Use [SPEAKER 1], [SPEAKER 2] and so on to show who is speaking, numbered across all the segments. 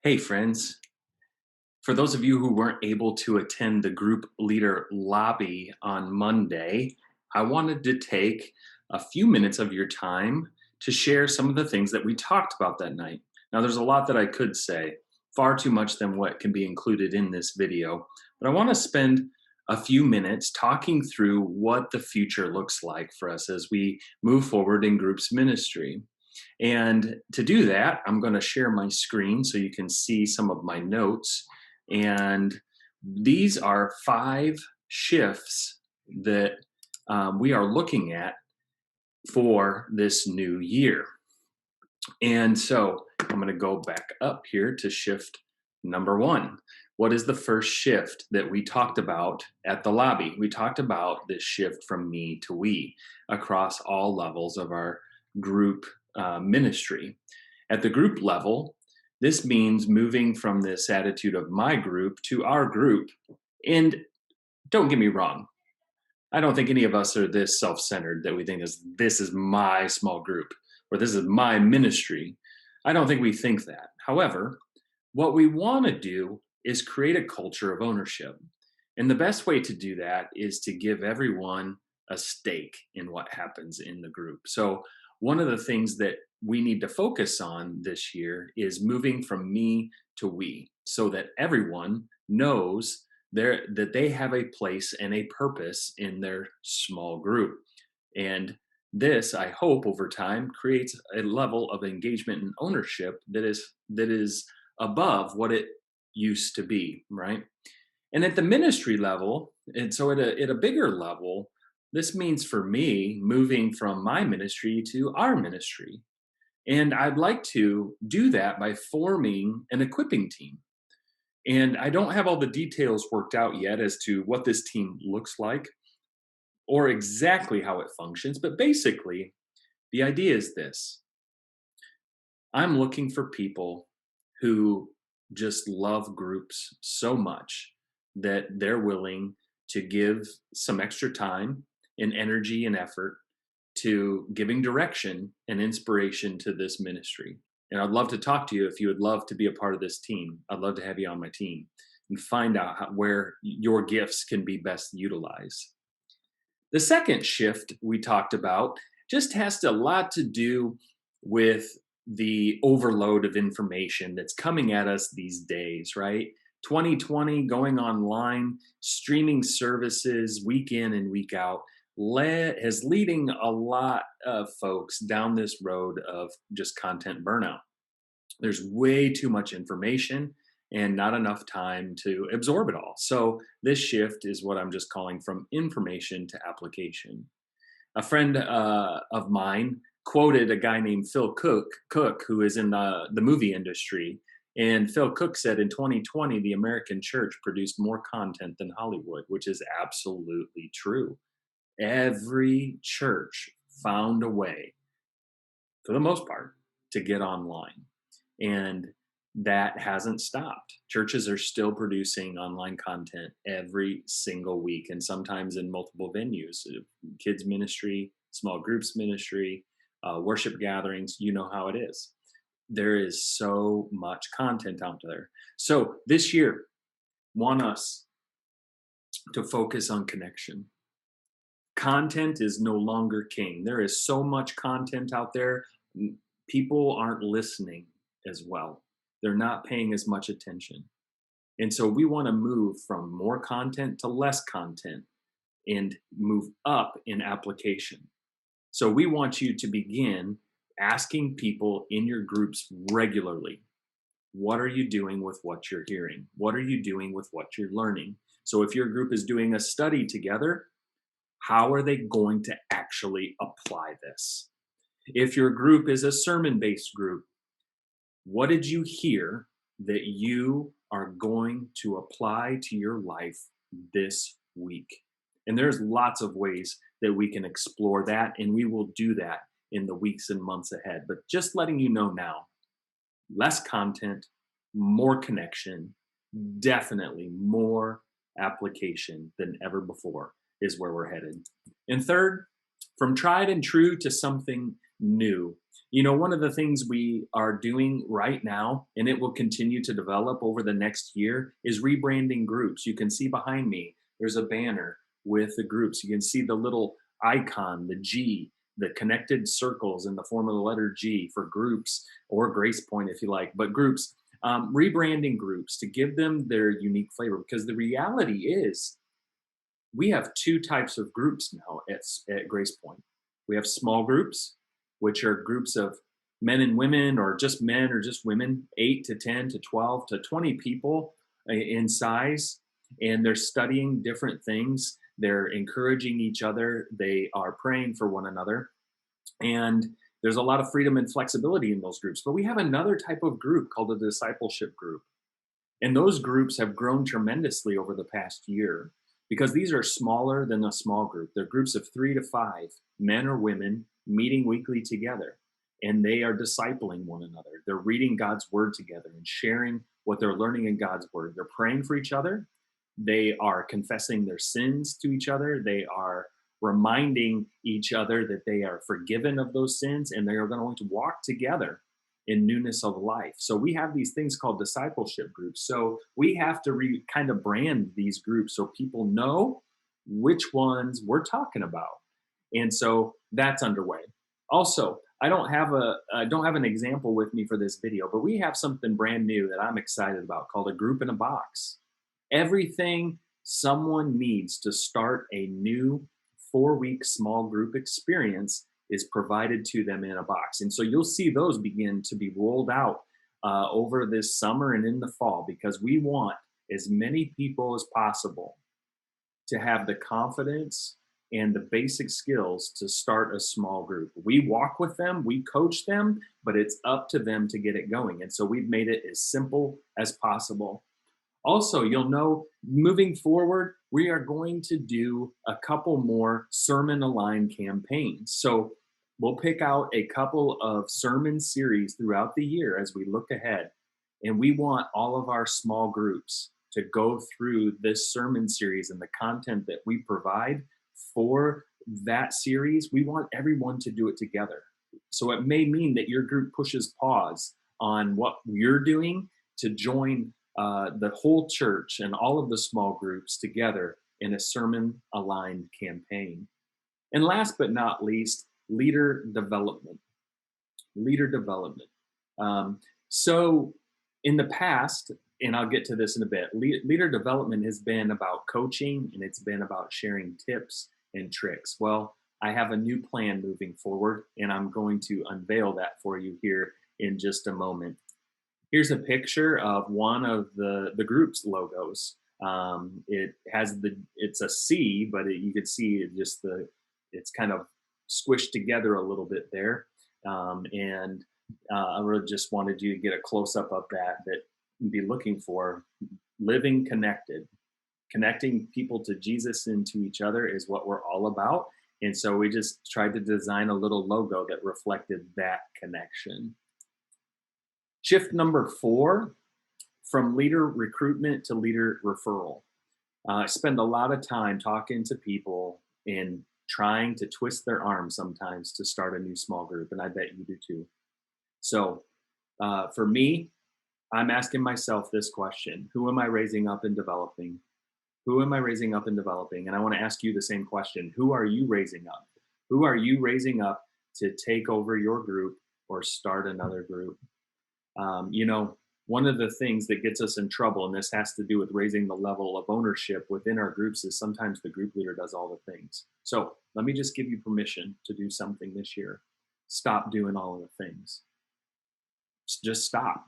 [SPEAKER 1] Hey, friends. For those of you who weren't able to attend the group leader lobby on Monday, I wanted to take a few minutes of your time to share some of the things that we talked about that night. Now, there's a lot that I could say, far too much than what can be included in this video, but I want to spend a few minutes talking through what the future looks like for us as we move forward in groups ministry. And to do that, I'm going to share my screen so you can see some of my notes. And these are 5 shifts that we are looking at for this new year. And so I'm going to go back up here to shift number 1. What is the first shift that we talked about at the lobby? We talked about this shift from me to we across all levels of our group ministry. At the group level, this means moving from this attitude of my group to our group. And don't get me wrong, I don't think any of us are this self-centered that we think this is my small group or this is my ministry. I don't think we think that. However, what we want to do is create a culture of ownership. And the best way to do that is to give everyone a stake in what happens in the group. So, one of the things that we need to focus on this year is moving from me to we so that everyone knows that they have a place and a purpose in their small group. And this, I hope, over time creates a level of engagement and ownership that is above what it used to be, right? And at the ministry level, and so at a bigger level, this means for me moving from my ministry to our ministry. And I'd like to do that by forming an equipping team. And I don't have all the details worked out yet as to what this team looks like or exactly how it functions, but basically, the idea is this: I'm looking for people who just love groups so much that they're willing to give some extra time and energy and effort to giving direction and inspiration to this ministry. And I'd love to talk to you if you would love to be a part of this team. I'd love to have you on my team and find out where your gifts can be best utilized. The second shift we talked about just has a lot to do with the overload of information that's coming at us these days, right? 2020 going online, streaming services week in and week out is leading a lot of folks down this road of just content burnout. There's way too much information and not enough time to absorb it all. So, this shift is what I'm just calling from information to application. A friend of mine quoted a guy named Phil Cook, who is in the movie industry. And Phil Cook said in 2020, the American church produced more content than Hollywood, which is absolutely true. Every church found a way, for the most part, to get online. And that hasn't stopped. Churches are still producing online content every single week, and sometimes in multiple venues: kids' ministry, small groups ministry, worship gatherings. You know how it is. There is so much content out there. So this year, want us to focus on connection. Content is no longer king. There is so much content out there. People aren't listening as well. They're not paying as much attention. And so we want to move from more content to less content and move up in application. So we want you to begin asking people in your groups regularly, what are you doing with what you're hearing? What are you doing with what you're learning? So if your group is doing a study together, how are they going to actually apply this? If your group is a sermon-based group, what did you hear that you are going to apply to your life this week? And there's lots of ways that we can explore that, and we will do that in the weeks and months ahead. But just letting you know now, less content, more connection, definitely more application than ever before is where we're headed. And third, from tried and true to something new. One of the things we are doing right now, and it will continue to develop over the next year, is rebranding groups. You can see behind me, there's a banner with the groups. You can see the little icon, the G, the connected circles in the form of the letter G for groups, or Grace Point if you like, but groups. Rebranding groups to give them their unique flavor, because the reality is we have two types of groups now at Grace Point. We have small groups, which are groups of men and women, or just men or just women, 8 to 10 to 12 to 20 people in size, and they're studying different things. They're encouraging each other. They are praying for one another. And there's a lot of freedom and flexibility in those groups. But we have another type of group called a discipleship group. And those groups have grown tremendously over the past year, because these are smaller than a small group. They're groups of 3 to 5 men or women meeting weekly together, and they are discipling one another. They're reading God's word together and sharing what they're learning in God's word. They're praying for each other. They are confessing their sins to each other. They are reminding each other that they are forgiven of those sins, and they are going to walk together in newness of life. So we have these things called discipleship groups. So we have to kind of brand these groups so people know which ones we're talking about. And so that's underway. Also, I don't have an example with me for this video, but we have something brand new that I'm excited about called a group in a box. Everything someone needs to start a new 4-week small group experience is provided to them in a box. And so you'll see those begin to be rolled out over this summer and in the fall, because we want as many people as possible to have the confidence and the basic skills to start a small group. We walk with them, we coach them, but it's up to them to get it going. And so we've made it as simple as possible. Also, you'll know moving forward, we are going to do a couple more sermon aligned campaigns. So we'll pick out a couple of sermon series throughout the year as we look ahead. And we want all of our small groups to go through this sermon series and the content that we provide for that series. We want everyone to do it together. So it may mean that your group pushes pause on what you're doing to join the whole church and all of the small groups together in a sermon aligned campaign. And last but not least, leader development. Leader development. So in the past, and I'll get to this in a bit, leader development has been about coaching, and it's been about sharing tips and tricks. Well, I have a new plan moving forward, and I'm going to unveil that for you here in just a moment. Here's a picture of one of the group's logos. It's a C, but you could see it's kind of squished together a little bit there. And I really just wanted you to get a close up of that you'd be looking for. Living connected, connecting people to Jesus and to each other is what we're all about. And so we just tried to design a little logo that reflected that connection. Shift number 4, from leader recruitment to leader referral. I spend a lot of time talking to people and trying to twist their arm sometimes to start a new small group, and I bet you do too. So for me, I'm asking myself this question: who am I raising up and developing? Who am I raising up and developing? And I want to ask you the same question: who are you raising up? Who are you raising up to take over your group or start another group? One of the things that gets us in trouble, and this has to do with raising the level of ownership within our groups, is sometimes the group leader does all the things. So let me just give you permission to do something this year. Stop doing all of the things. Just stop.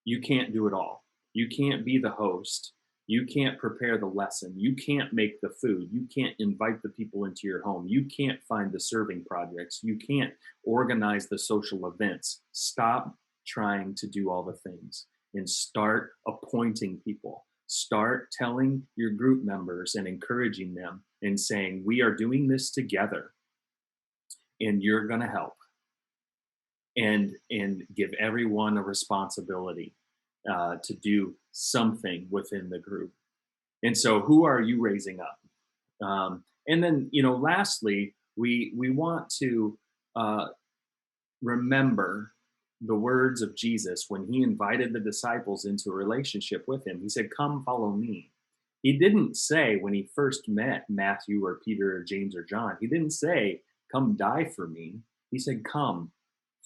[SPEAKER 1] You can't do it all. You can't be the host. You can't prepare the lesson. You can't make the food. You can't invite the people into your home. You can't find the serving projects. You can't organize the social events. Stop trying to do all the things and start appointing people. Start telling your group members and encouraging them and saying, we are doing this together and you're going to help. And give everyone a responsibility to do something within the group. And so who are you raising up? And then, lastly, we want to remember the words of Jesus when he invited the disciples into a relationship with him. He said, "Come, follow me." He didn't say when he first met Matthew or Peter or James or John, he didn't say, "Come die for me." He said, "Come,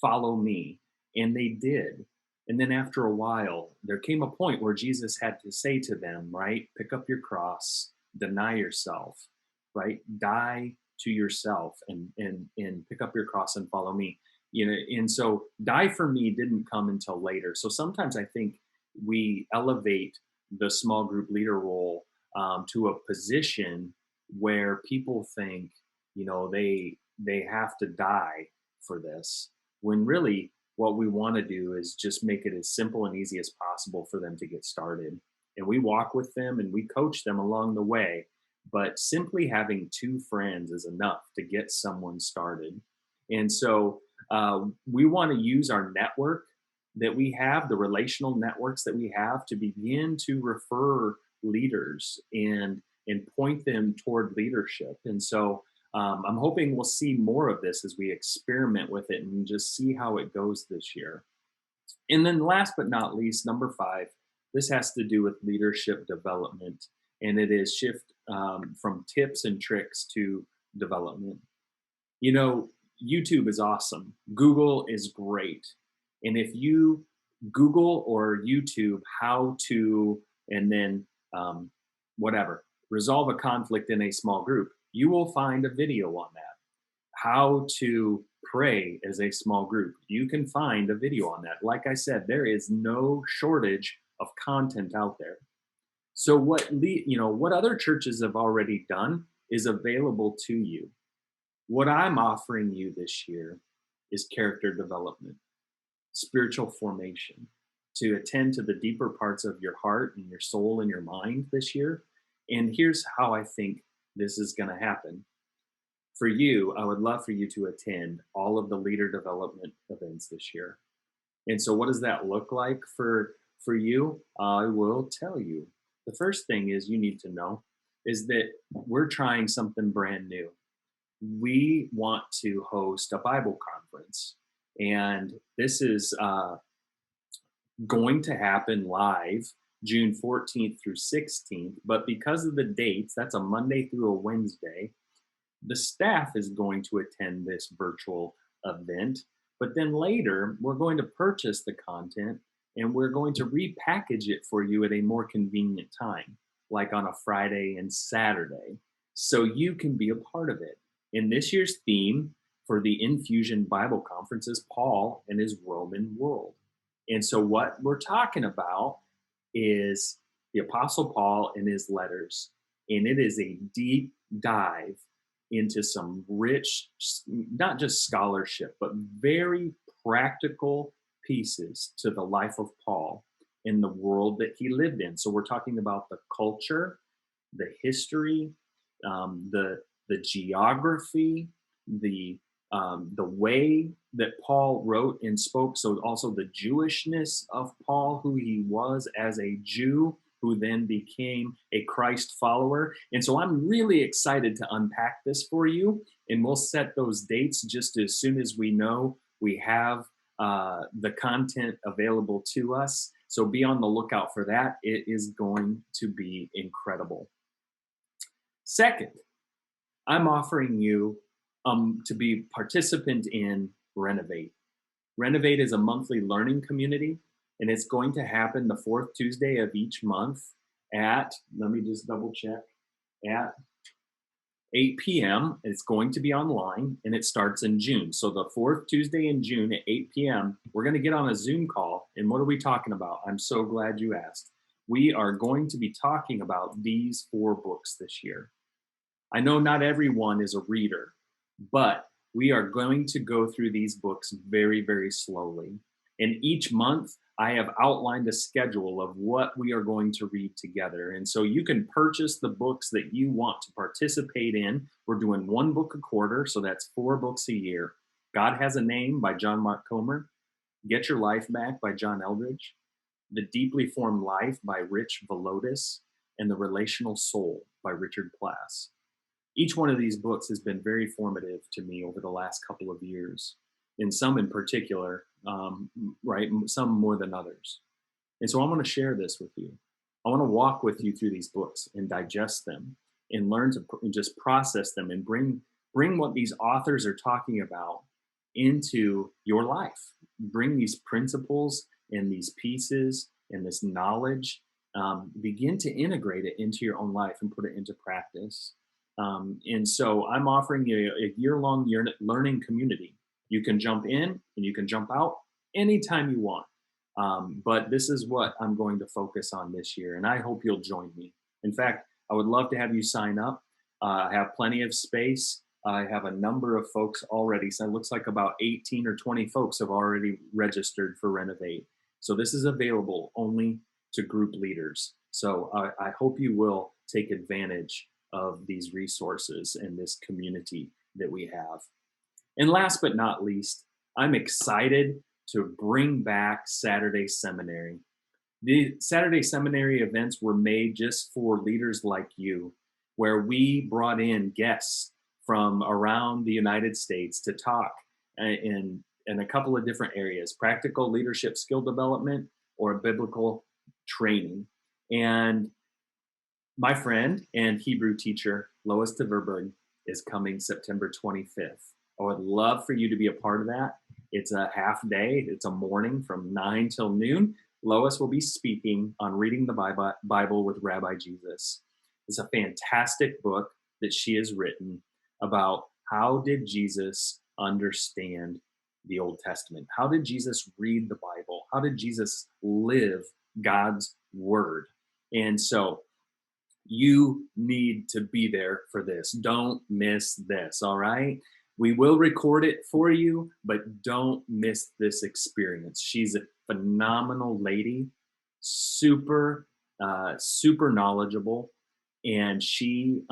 [SPEAKER 1] follow me." And they did. And then after a while, there came a point where Jesus had to say to them, right? Pick up your cross, deny yourself, right? Die to yourself and pick up your cross and follow me. And so die for me didn't come until later. So sometimes I think we elevate the small group leader role to a position where people think, they have to die for this, when really what we want to do is just make it as simple and easy as possible for them to get started. And we walk with them and we coach them along the way. But simply having two friends is enough to get someone started. And so we want to use our network that we have, the relational networks that we have, to begin to refer leaders and point them toward leadership. And so I'm hoping we'll see more of this as we experiment with it and just see how it goes this year. And then last but not least, number 5, this has to do with leadership development, and it is shift from tips and tricks to development. You know, YouTube is awesome. Google is great. And if you Google or YouTube how to, and then whatever, resolve a conflict in a small group, you will find a video on that. How to pray as a small group, you can find a video on that. Like I said, there is no shortage of content out there. So what other churches have already done is available to you. What I'm offering you this year is character development, spiritual formation, to attend to the deeper parts of your heart and your soul and your mind this year. And here's how I think this is going to happen. For you, I would love for you to attend all of the leader development events this year. And so what does that look like for you? I will tell you. The first thing is you need to know is that we're trying something brand new. We want to host a Bible conference. And this is going to happen live June 14th through 16th. But because of the dates, that's a Monday through a Wednesday, the staff is going to attend this virtual event. But then later, we're going to purchase the content and we're going to repackage it for you at a more convenient time, like on a Friday and Saturday, so you can be a part of it. And this year's theme for the Infusion Bible Conference is Paul and his Roman world. And so what we're talking about is the Apostle Paul and his letters. And it is a deep dive into some rich, not just scholarship, but very practical pieces to the life of Paul in the world that he lived in. So we're talking about the culture, the history, the geography, the way that Paul wrote and spoke. So also the Jewishness of Paul, who he was as a Jew, who then became a Christ follower. And so I'm really excited to unpack this for you. And we'll set those dates just as soon as we know we have the content available to us. So be on the lookout for that. It is going to be incredible. Second, I'm offering you to be participant in Renovate. Renovate is a monthly learning community, and it's going to happen the fourth Tuesday of each month at, let me just double check, at 8 p.m. It's going to be online, and it starts in June. So the fourth Tuesday in June at 8 p.m., we're going to get on a Zoom call. And what are we talking about? I'm so glad you asked. We are going to be talking about these 4 books this year. I know not everyone is a reader, but we are going to go through these books very, very slowly. And each month, I have outlined a schedule of what we are going to read together. And so you can purchase the books that you want to participate in. We're doing 1 book a quarter, so that's 4 books a year. God Has a Name by John Mark Comer, Get Your Life Back by John Eldredge, The Deeply Formed Life by Rich Villodas, and The Relational Soul by Richard Plass. Each one of these books has been very formative to me over the last couple of years. and some in particular, right? Some more than others. And so I want to share this with you. I want to walk with you through these books and digest them and learn to just process them and bring what these authors are talking about into your life. Bring these principles and these pieces and this knowledge. Begin to integrate it into your own life and put it into practice. And so I'm offering you a year-long learning community. You can jump in and you can jump out anytime you want. But this is what I'm going to focus on this year, and I hope you'll join me. In fact, I would love to have you sign up. I have plenty of space. I have a number of folks already. So it looks like about 18 or 20 folks have already registered for Renovate. So this is available only to group leaders. So I hope you will take advantage of these resources and this community that we have. And last but not least, I'm excited to bring back Saturday Seminary. The Saturday Seminary events were made just for leaders like you, where we brought in guests from around the United States to talk in a couple of different areas: practical leadership skill development or biblical training. And my friend and Hebrew teacher, Lois Tverberg, is coming September 25th. I would love for you to be a part of that. It's a half day. It's a morning from 9 till noon. Lois will be speaking on reading the Bible with Rabbi Jesus. It's a fantastic book that she has written about how did Jesus understand the Old Testament? How did Jesus read the Bible? How did Jesus live God's word? And so you need to be there for this. Don't miss this, all right? We will record it for you, but don't miss this experience. She's a phenomenal lady, super knowledgeable, and she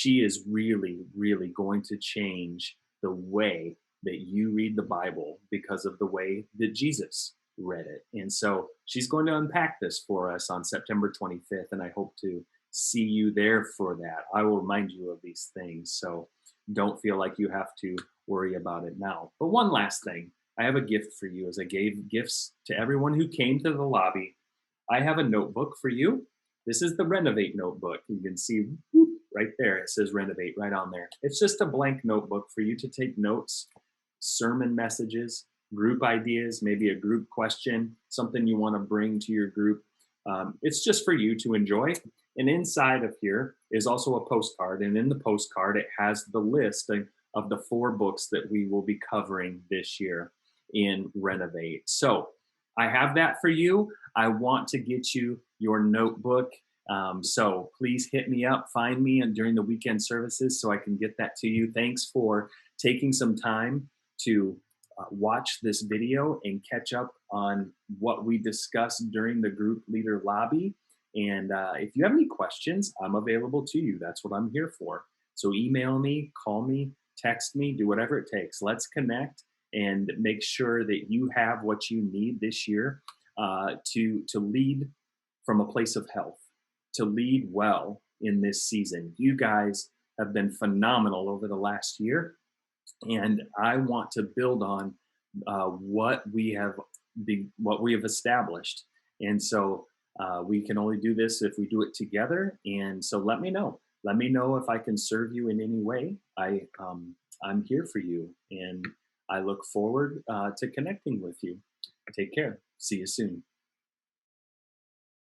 [SPEAKER 1] is really going to change the way that you read the Bible because of the way that Jesus read it. And so she's going to unpack this for us on September 25th, and I hope to see you there for that. I will remind you of these things, so don't feel like you have to worry about it now. But one last thing, I have a gift for you. As I gave gifts to everyone who came to the lobby, I have a notebook for you. This is the Renovate notebook. You can see right there, it says Renovate right on there. It's just a blank notebook for you to take notes, sermon messages, group ideas, maybe a group question, something you want to bring to your group. It's just for you to enjoy. And inside of here is also a postcard. And in the postcard, it has the list of the 4 books that we will be covering this year in Renovate. So I have that for you. I want to get you your notebook. So please hit me up, find me during the weekend services so I can get that to you. Thanks for taking some time to watch this video and catch up on what we discussed during the group leader lobby. And if you have any questions, I'm available to you. That's what I'm here for. So email me, call me, text me, do whatever it takes. Let's connect and make sure that you have what you need this year to lead from a place of health, to lead well in this season. You guys have been phenomenal over the last year, and I want to build on what we have established. And so we can only do this if we do it together. And so let me know. Let me know if I can serve you in any way. I'm here for you, and I look forward to connecting with you. Take care. See you soon.